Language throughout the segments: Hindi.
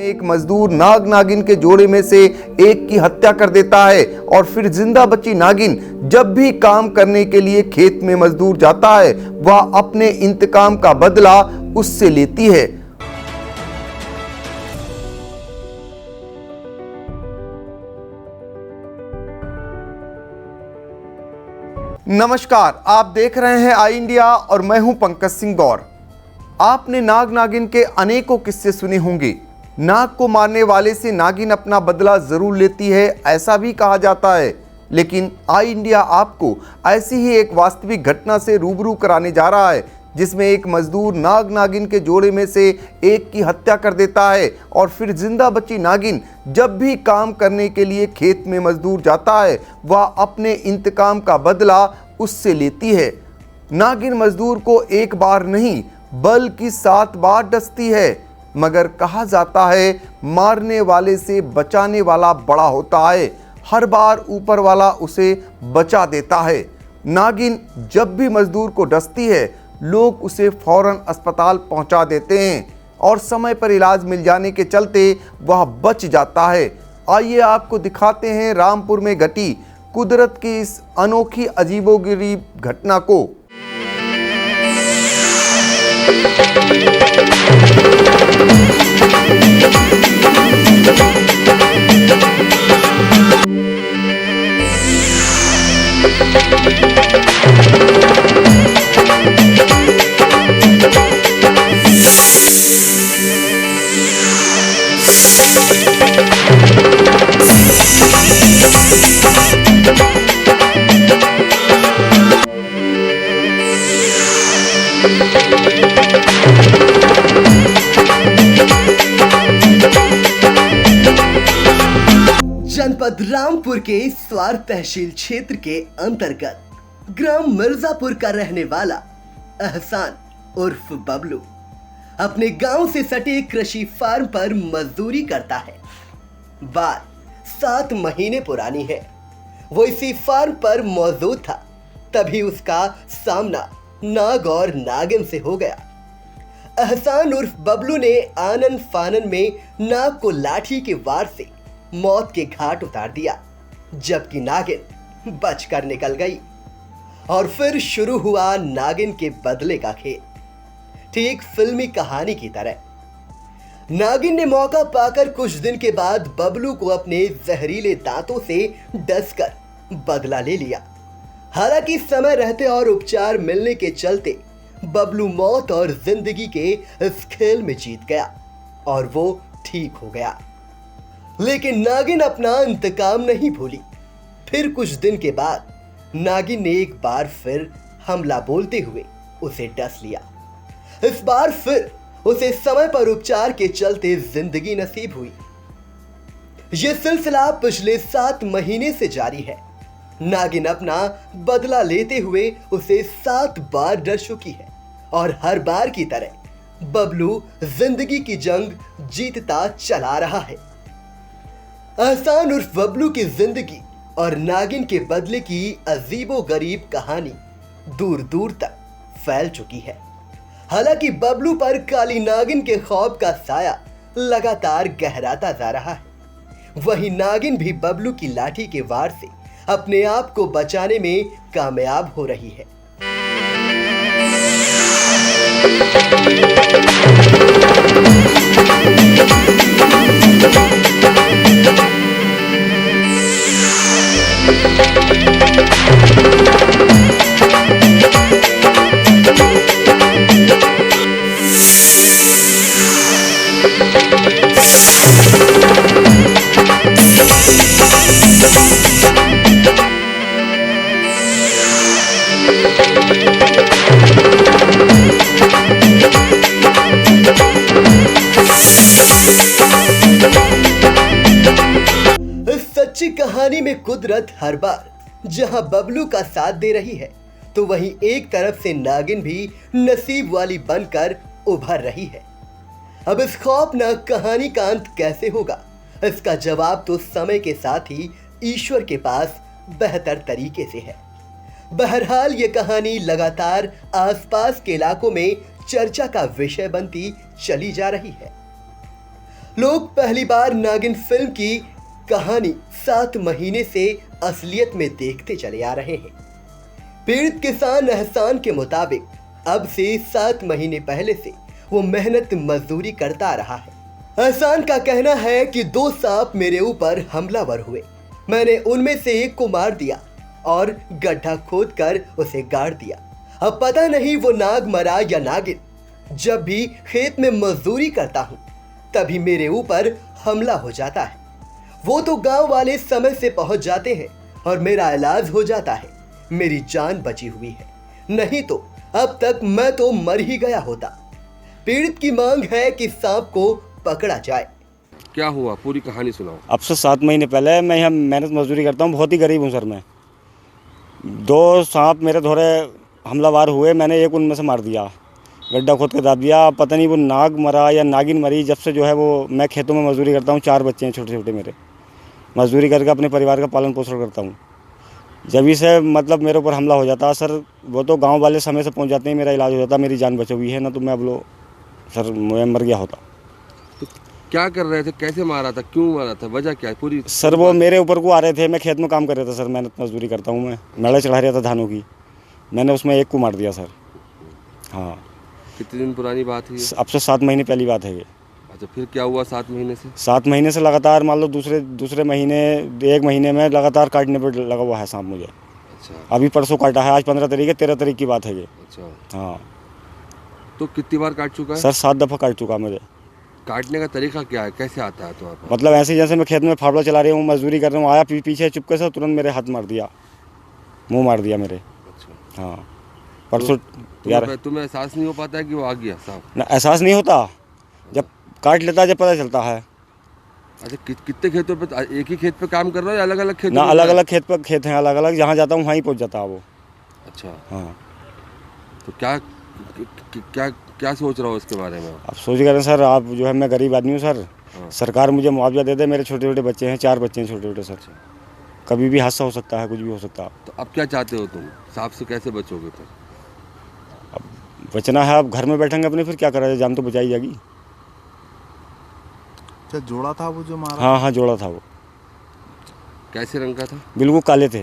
एक मजदूर नाग नागिन के जोड़े में से एक की हत्या कर देता है और फिर जिंदा बची नागिन जब भी काम करने के लिए खेत में मजदूर जाता है वह अपने इंतकाम का बदला उससे लेती है। नमस्कार, आप देख रहे हैं आई इंडिया और मैं हूं पंकज सिंह गौर। आपने नाग नागिन के अनेकों किस्से सुने होंगे। नाग को मारने वाले से नागिन अपना बदला जरूर लेती है, ऐसा भी कहा जाता है। लेकिन आई इंडिया आपको ऐसी ही एक वास्तविक घटना से रूबरू कराने जा रहा है जिसमें एक मजदूर नाग नागिन के जोड़े में से एक की हत्या कर देता है और फिर जिंदा बची नागिन जब भी काम करने के लिए खेत में मजदूर जाता है वह अपने इंतकाम का बदला उससे लेती है। नागिन मजदूर को एक बार नहीं बल्कि 7 बार डसती है, मगर कहा जाता है मारने वाले से बचाने वाला बड़ा होता है। हर बार ऊपर वाला उसे बचा देता है। नागिन जब भी मजदूर को डसती है लोग उसे फौरन अस्पताल पहुंचा देते हैं और समय पर इलाज मिल जाने के चलते वह बच जाता है। आइए आपको दिखाते हैं रामपुर में घटी कुदरत की इस अनोखी अजीबोगरीब घटना को। जनपद रामपुर के स्वार तहसील क्षेत्र के अंतर्गत ग्राम मिर्जापुर का रहने वाला एहसान उर्फ बबलू अपने गांव से सटे कृषि फार्म पर मजदूरी करता है। बात 7 महीने पुरानी है। वो इसी फार्म पर मौजूद था, तभी उसका सामना नाग और नागिन से हो गया। एहसान उर्फ बबलू ने आनन फानन में नाग को लाठी के वार से मौत के घाट उतार दिया, जबकि नागिन बचकर निकल गई। और फिर शुरू हुआ नागिन के बदले का खेल, ठीक फिल्मी कहानी की तरह। नागिन ने मौका पाकर कुछ दिन के बाद बबलू को अपने जहरीले दांतों से डसकर बदला ले लिया। हालांकि समय रहते और उपचार मिलने के चलते बबलू मौत और जिंदगी के इस खेल में जीत गया और वो ठीक हो गया। लेकिन नागिन अपना इंतकाम नहीं भूली। फिर कुछ दिन के बाद नागिन ने एक बार फिर हमला बोलते हुए उसे डस लिया। इस बार फिर उसे समय पर उपचार के चलते जिंदगी नसीब हुई। यह सिलसिला पिछले 7 महीने से जारी है। नागिन अपना बदला लेते हुए उसे 7 बार डस चुकी है और हर बार की तरह बबलू जिंदगी की जंग जीतता चला रहा है। एहसान उर्फ बबलू की जिंदगी और नागिन के बदले की अजीबोगरीब कहानी दूर दूर तक फैल चुकी है। हालांकि बबलू पर काली नागिन के खौफ का साया लगातार गहराता जा रहा है। वहीं नागिन भी बबलू की लाठी के वार से अपने आप को बचाने में कामयाब हो रही है। इस सच्ची कहानी में कुदरत हर बार जहां बबलू का साथ दे रही है, तो वहीं एक तरफ से नागिन भी नसीब वाली बनकर उभर रही है। अब इस खौफनाक कहानी का अंत कैसे होगा, इसका जवाब तो समय के साथ ही ईश्वर के पास बेहतर तरीके से है। बहरहाल ये कहानी लगातार आसपास के इलाकों में चर्चा का विषय बनती चली जा रही है। लोग पहली बार नागिन फिल्म की कहानी 7 महीने से असलियत में देखते चले आ रहे हैं। पीड़ित किसान एहसान के मुताबिक अब से 7 महीने पहले से वो मेहनत मजदूरी करता रहा है। एहसान का कहना है कि 2 सांप मेरे ऊपर हमलावर हुए। मैंने उनमें से एक को मार दिया और गड्ढा खोदकर उसे गाड़ दिया। अब पता नहीं वो नाग मरा या नागिन। जब भी खेत में मजदूरी करता हूँ तभी मेरे ऊपर हमला हो जाता है। वो तो गांव वाले समय से पहुंच जाते हैं और मेरा इलाज हो जाता है। मेरी जान बची हुई है, नहीं तो अब तक मैं तो मर ही गया होता। पीड़ित की मांग है कि सांप को पकड़ा जाए। क्या हुआ, पूरी कहानी सुनाओ। अब से 7 महीने पहले मैं यहाँ मेहनत मजदूरी करता हूँ, बहुत ही गरीब हूँ सर। मैं 2 सांप मेरे थोड़े हमलावर हुए, मैंने एक उनमें से मार दिया, गड्ढा खोद के दाब दिया। पता नहीं वो नाग मरा या नागिन मरी। जब से जो है वो मैं खेतों में मजदूरी करता हूँ, 4 बच्चे हैं छोटे छोटे मेरे। मजदूरी करके अपने परिवार का पालन पोषण करता हूँ। जब से मतलब मेरे ऊपर हमला हो जाता सर, वो तो गांव वाले समय से पहुंच जाते हैं, मेरा इलाज हो जाता, मेरी जान बची हुई है ना, तो मैं अब लो सर मैं मर गया होता। तो क्या कर रहे थे, कैसे मारा था, क्यों मारा था, वजह क्या है पूरी? सर वो मेरे ऊपर को आ रहे थे, मैं खेत में काम कर रहा था सर, मेहनत मजदूरी करता हूँ मैं, मेड़ा चढ़ा रहा था धानों की। मैंने उसमें एक को मार दिया सर। हाँ। कितने दिन पुरानी बात है ये? अब से 7 महीने पहली बात है ये। अच्छा, फिर क्या हुआ 7 महीने से? 7 महीने से लगातार मान लो दूसरे महीने 1 महीने में लगातार काटने पर लगा हुआ है सांप मुझे। अच्छा। अभी परसों काटा है, आज 15 तारीख है, 13 तारीख की बात है ये। अच्छा। हाँ। तो कितनी बार काट चुका है सर? 7 दफ़ा काट चुका मुझे। काटने का तरीका क्या है, कैसे आता है तुम्हारे? मतलब ऐसे जैसे मैं खेत में फावड़ा चला रही हूँ, मजदूरी कर रहा हूँ, आया पीछे चुपके से तुरंत मेरे हाथ मार दिया, मुंह मार दिया मेरे। अच्छा। हाँ परसों यार। तुम्हें एहसास नहीं हो पाता है कि वो आ गया सांप? ना एहसास नहीं होता, जब काट लेता जब पता चलता है। अच्छा, कितने खेतों पे, एक ही खेत पे काम कर रहा है या अलग अलग खेत? ना अलग अलग खेत हैं, अलग अलग, जहाँ जाता हूँ वहीं पहुँच जाता है वो। अच्छा। हाँ। तो क्या क्या क्या सोच रहा हो इसके बारे में? अब सोच रहे हैं सर, आप जो है, मैं गरीब आदमी हूँ सर। हाँ। सरकार मुझे मुआवजा दे दे, मेरे छोटे छोटे बच्चे हैं, 4 बच्चे हैं छोटे छोटे सर। कभी भी हादसा हो सकता है, कुछ भी हो सकता है। तो अब क्या चाहते हो तुम, सांप से कैसे बचोगे फिर? बचना है, अब घर में बैठेंगे अपने, फिर क्या करा जाए, जान तो बचाई जाएगी। क्या जोड़ा था वो जो मारा? हाँ हाँ, जोड़ा था वो। कैसे रंग का था? बिल्कुल काले थे।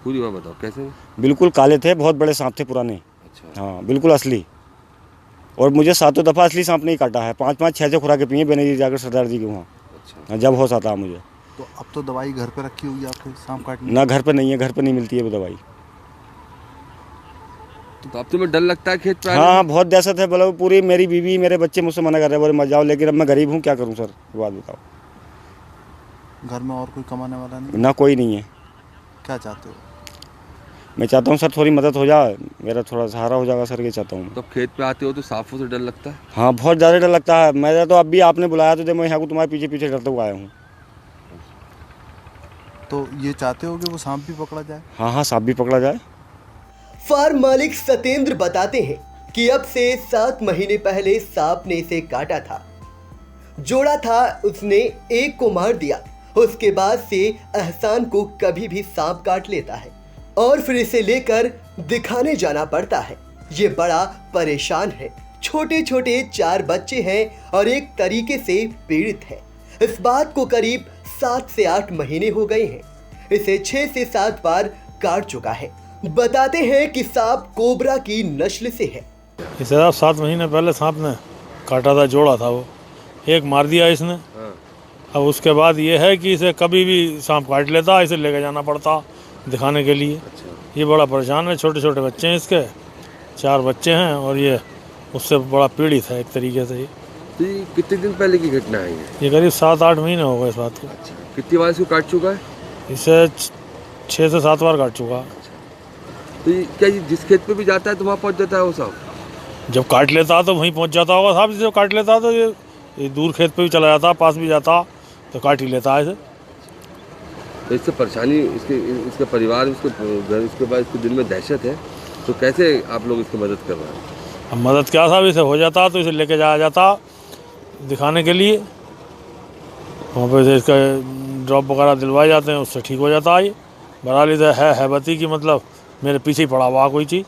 पूरी बात बताओ कैसे? बिल्कुल काले थे, बहुत बड़े सांप थे, पुराने। अच्छा। हाँ बिल्कुल असली। और मुझे 7 दफ़ा असली सांप नहीं काटा है, 5-5 6-6 खुराकें पिए बेनजीर जाकर सरदार जी के वहाँ। अच्छा। जब हो सकता मुझे। तो अब तो दवाई घर पे रखी होगी आपके सांप काटने? ना घर पे नहीं है, घर पे नहीं मिलती है वो दवाई। तो अब तुम्हें डर लगता है खेत पे आने हाँ में? हाँ, बहुत दहशत है। बोलो पूरी मेरी बीवी मेरे बच्चे मुझसे मना कर रहे हैं, बोले मत जाओ, लेकिन अब मैं गरीब हूँ, क्या करूँ सर, बात बताओ। घर में और कोई कमाने वाला नहीं? ना कोई नहीं है। क्या चाहते हो? मैं चाहता हूँ सर थोड़ी मदद हो जाए, मेरा थोड़ा सहारा हो जाएगा सर, ये चाहता हूँ। तो खेत पे आते हो तो सांपों से डर लगता है? हाँ बहुत ज़्यादा डर लगता है। मैं तो अभी आपने बुलाया तो मैं यहाँ को तुम्हारे पीछे पीछे डरते हुए आया हूँ। तो ये चाहते हो कि वो सांप भी पकड़ा जाए? हाँ हाँ, सांप भी पकड़ा जाए। फार्म मालिक सतेंद्र बताते हैं कि अब से 7 महीने पहले सांप ने इसे काटा था। जोड़ा था, उसने एक को मार दिया। उसके बाद से एहसान को कभी भी सांप काट लेता है और फिर इसे लेकर दिखाने जाना पड़ता है। ये बड़ा परेशान है। छोटे छोटे 4 बच्चे हैं और एक तरीके से पीड़ित है। इस बात को करीब 7 से 8 महीने हो गए हैं। इसे 6 से 7 बार काट चुका है। बताते हैं कि सांप कोबरा की नस्ल से है इसे साहब 7 महीने पहले सांप ने काटा था, जोड़ा था वो, एक मार दिया इसने। हाँ। अब उसके बाद ये है कि इसे कभी भी सांप काट लेता, इसे लेके जाना पड़ता दिखाने के लिए। ये बड़ा परेशान है, छोटे छोटे बच्चे हैं इसके, 4 बच्चे हैं, और ये उससे बड़ा पीड़ित है एक तरीके से। तो ये कितने दिन पहले की घटना है ये करीब 7-8 महीने हो गए इस बात को। कितनी बार इसको काट चुका है? इसे 6 से 7 बार काट चुका। तो ये क्या ये जिस खेत पे भी जाता है तो वहाँ पहुँच जाता है वो सांप? जब काट लेता तो वहीं पहुंच जाता होगा साहब, जब काट लेता तो ये दूर खेत पे भी चला जाता, पास भी जाता तो काट ही लेता है इसे। तो इससे परेशानी इसके परिवार, इसके घर, इसके बाद इसके दिल में दहशत है, तो कैसे आप लोग इसकी मदद कर रहे हैं? अब मदद क्या साहब, इसे हो जाता तो इसे लेके जाया जाता दिखाने के लिए, वहाँ पे से इसका ड्रॉप वगैरह दिलवाए जाते हैं, उससे ठीक हो जाता है। ये बहरहाल इसे है बती की मतलब मेरे पीछे ही पड़ा हुआ कोई चीज़।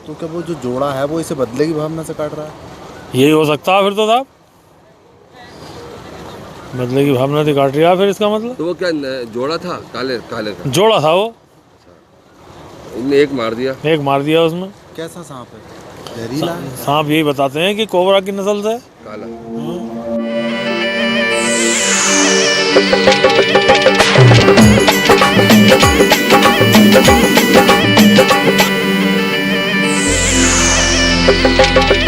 तो क्या वो जो जोड़ा है वो इसे बदले की भावना से काट रहा है? यही हो सकता है फिर तो साहब, बदले की भावना से काट रहा फिर इसका मतलब। तो वो क्या जोड़ा था काले काले का? जोड़ा था वो, इनने एक मार दिया। एक मार दिया उसमें। कैसा सांप है? जहरीला है? सांप यही बताते हैं कि कोबरा की नस्ल से। काला। Thank you.